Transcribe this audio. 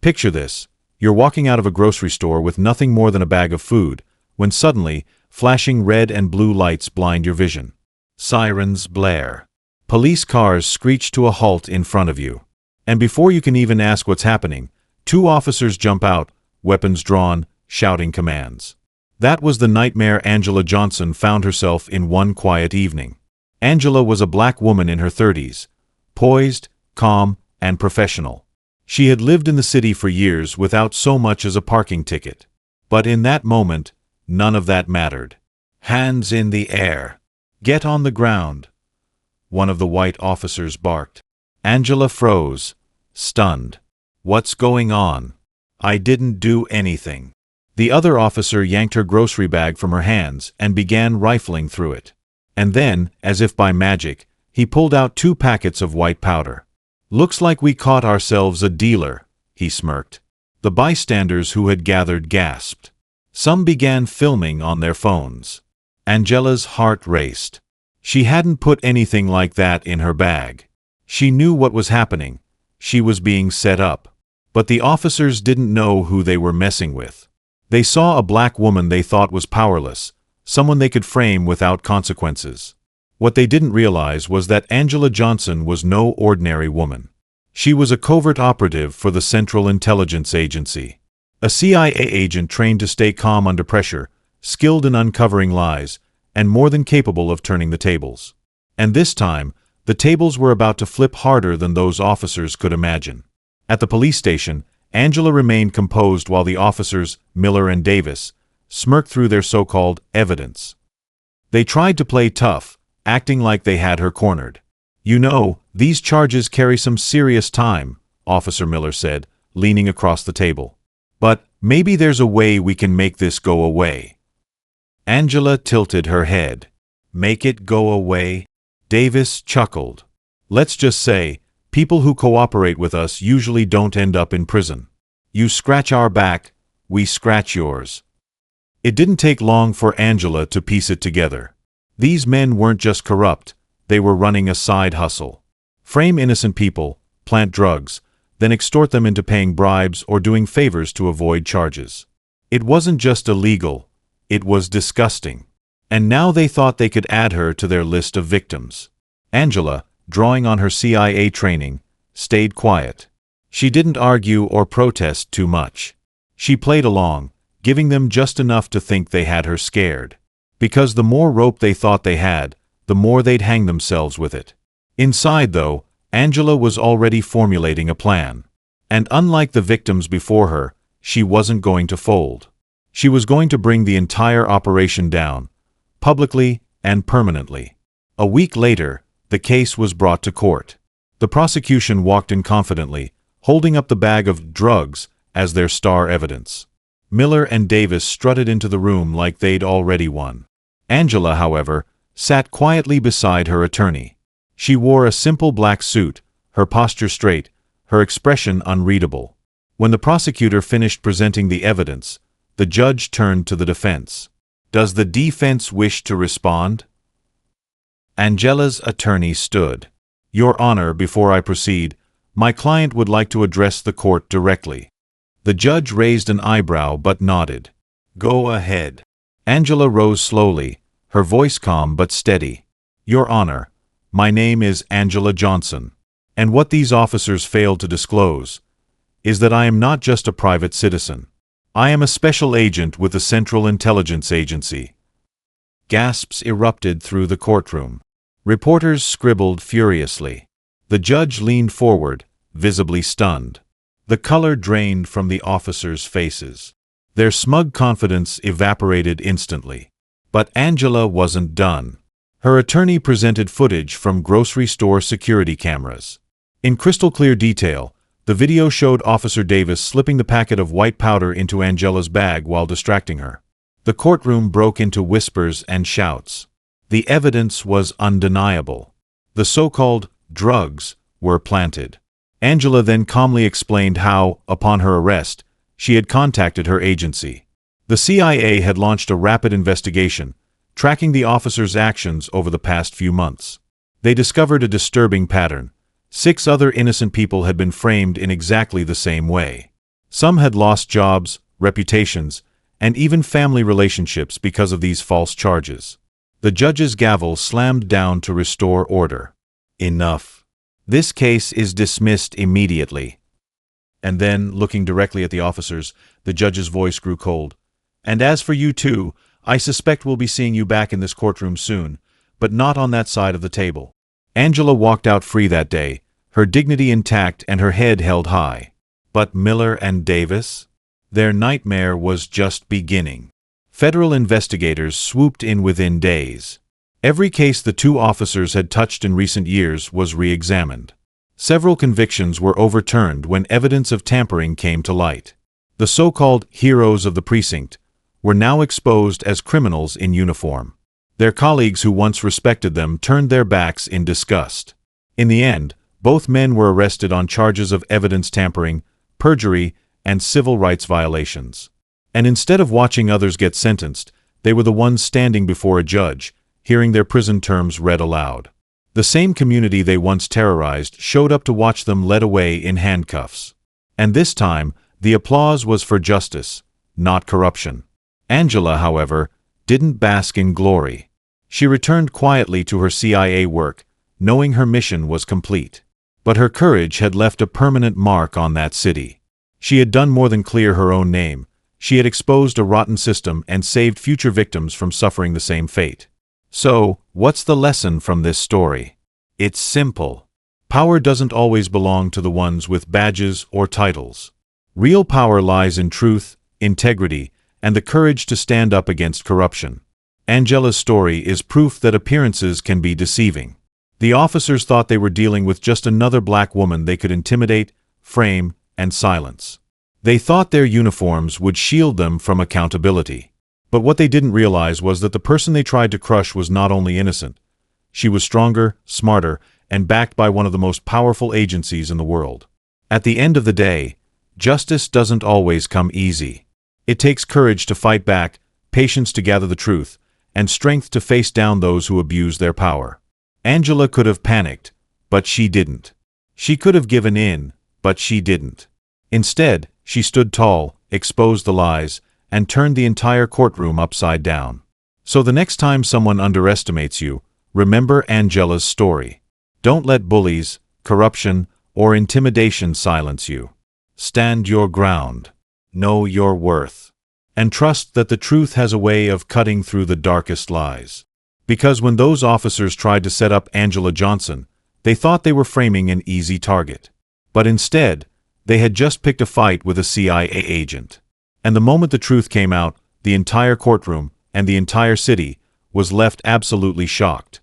Picture this. You're walking out of a grocery store with nothing more than a bag of food, when suddenly, flashing red and blue lights blind your vision. Sirens blare. Police cars screech to a halt in front of you. And before you can even ask what's happening, two officers jump out, weapons drawn, shouting commands. That was the nightmare Angela Johnson found herself in one quiet evening. Angela was a black woman in her 30s, poised, calm, and professional. She had lived in the city for years without so much as a parking ticket. But in that moment, none of that mattered. Hands in the air. Get on the ground. One of the white officers barked. Angela froze, stunned. What's going on? I didn't do anything. The other officer yanked her grocery bag from her hands and began rifling through it. And then, as if by magic, he pulled out 2 packets of white powder. Looks like we caught ourselves a dealer, he smirked. The bystanders who had gathered gasped. Some began filming on their phones. Angela's heart raced. She hadn't put anything like that in her bag. She knew what was happening. She was being set up. But the officers didn't know who they were messing with. They saw a black woman they thought was powerless, someone they could frame without consequences. What they didn't realize was that Angela Johnson was no ordinary woman. She was a covert operative for the Central Intelligence Agency. A CIA agent trained to stay calm under pressure, skilled in uncovering lies, and more than capable of turning the tables. And this time, the tables were about to flip harder than those officers could imagine. At the police station, Angela remained composed while the officers, Miller and Davis, smirked through their so-called evidence. They tried to play tough, acting like they had her cornered. You know, these charges carry some serious time, Officer Miller said, leaning across the table. But maybe there's a way we can make this go away. Angela tilted her head. Make it go away? Davis chuckled. Let's just say, people who cooperate with us usually don't end up in prison. You scratch our back, we scratch yours. It didn't take long for Angela to piece it together. These men weren't just corrupt, they were running a side hustle. Frame innocent people, plant drugs, then extort them into paying bribes or doing favors to avoid charges. It wasn't just illegal, it was disgusting. And now they thought they could add her to their list of victims. Angela, drawing on her CIA training, stayed quiet. She didn't argue or protest too much. She played along, giving them just enough to think they had her scared. Because the more rope they thought they had, the more they'd hang themselves with it. Inside, though, Angela was already formulating a plan. And unlike the victims before her, she wasn't going to fold. She was going to bring the entire operation down, publicly and permanently. A week later, the case was brought to court. The prosecution walked in confidently, holding up the bag of drugs as their star evidence. Miller and Davis strutted into the room like they'd already won. Angela, however, sat quietly beside her attorney. She wore a simple black suit, her posture straight, her expression unreadable. When the prosecutor finished presenting the evidence, the judge turned to the defense. Does the defense wish to respond? Angela's attorney stood. Your Honor, before I proceed, my client would like to address the court directly. The judge raised an eyebrow but nodded. Go ahead. Angela rose slowly, her voice calm but steady. Your Honor, my name is Angela Johnson, and what these officers failed to disclose is that I am not just a private citizen. I am a special agent with the Central Intelligence Agency. Gasps erupted through the courtroom. Reporters scribbled furiously. The judge leaned forward, visibly stunned. The color drained from the officers' faces. Their smug confidence evaporated instantly. But Angela wasn't done. Her attorney presented footage from grocery store security cameras. In crystal-clear detail, the video showed Officer Davis slipping the packet of white powder into Angela's bag while distracting her. The courtroom broke into whispers and shouts. The evidence was undeniable. The so-called drugs were planted. Angela then calmly explained how, upon her arrest, she had contacted her agency. The CIA had launched a rapid investigation, tracking the officers' actions over the past few months. They discovered a disturbing pattern. 6 other innocent people had been framed in exactly the same way. Some had lost jobs, reputations, and even family relationships because of these false charges. The judge's gavel slammed down to restore order. Enough. This case is dismissed immediately. And then, looking directly at the officers, the judge's voice grew cold. And as for you two, I suspect we'll be seeing you back in this courtroom soon, but not on that side of the table. Angela walked out free that day, her dignity intact and her head held high. But Miller and Davis? Their nightmare was just beginning. Federal investigators swooped in within days. Every case the two officers had touched in recent years was re-examined. Several convictions were overturned when evidence of tampering came to light. The so-called heroes of the precinct were now exposed as criminals in uniform. Their colleagues who once respected them turned their backs in disgust. In the end, both men were arrested on charges of evidence tampering, perjury, and civil rights violations. And instead of watching others get sentenced, they were the ones standing before a judge, hearing their prison terms read aloud. The same community they once terrorized showed up to watch them led away in handcuffs. And this time, the applause was for justice, not corruption. Angela, however, didn't bask in glory. She returned quietly to her CIA work, knowing her mission was complete. But her courage had left a permanent mark on that city. She had done more than clear her own name. She had exposed a rotten system and saved future victims from suffering the same fate. So, what's the lesson from this story? It's simple. Power doesn't always belong to the ones with badges or titles. Real power lies in truth, integrity, and the courage to stand up against corruption. Angela's story is proof that appearances can be deceiving. The officers thought they were dealing with just another black woman they could intimidate, frame, and silence. They thought their uniforms would shield them from accountability. But what they didn't realize was that the person they tried to crush was not only innocent. She was stronger, smarter, and backed by one of the most powerful agencies in the world. At the end of the day, justice doesn't always come easy. It takes courage to fight back, patience to gather the truth, and strength to face down those who abuse their power. Angela could have panicked, but she didn't. She could have given in, but she didn't. Instead, she stood tall, exposed the lies, and turned the entire courtroom upside down. So the next time someone underestimates you, remember Angela's story. Don't let bullies, corruption, or intimidation silence you. Stand your ground. Know your worth. And trust that the truth has a way of cutting through the darkest lies. Because when those officers tried to set up Angela Johnson, they thought they were framing an easy target. But instead, they had just picked a fight with a CIA agent. And the moment the truth came out, the entire courtroom, and the entire city, was left absolutely shocked.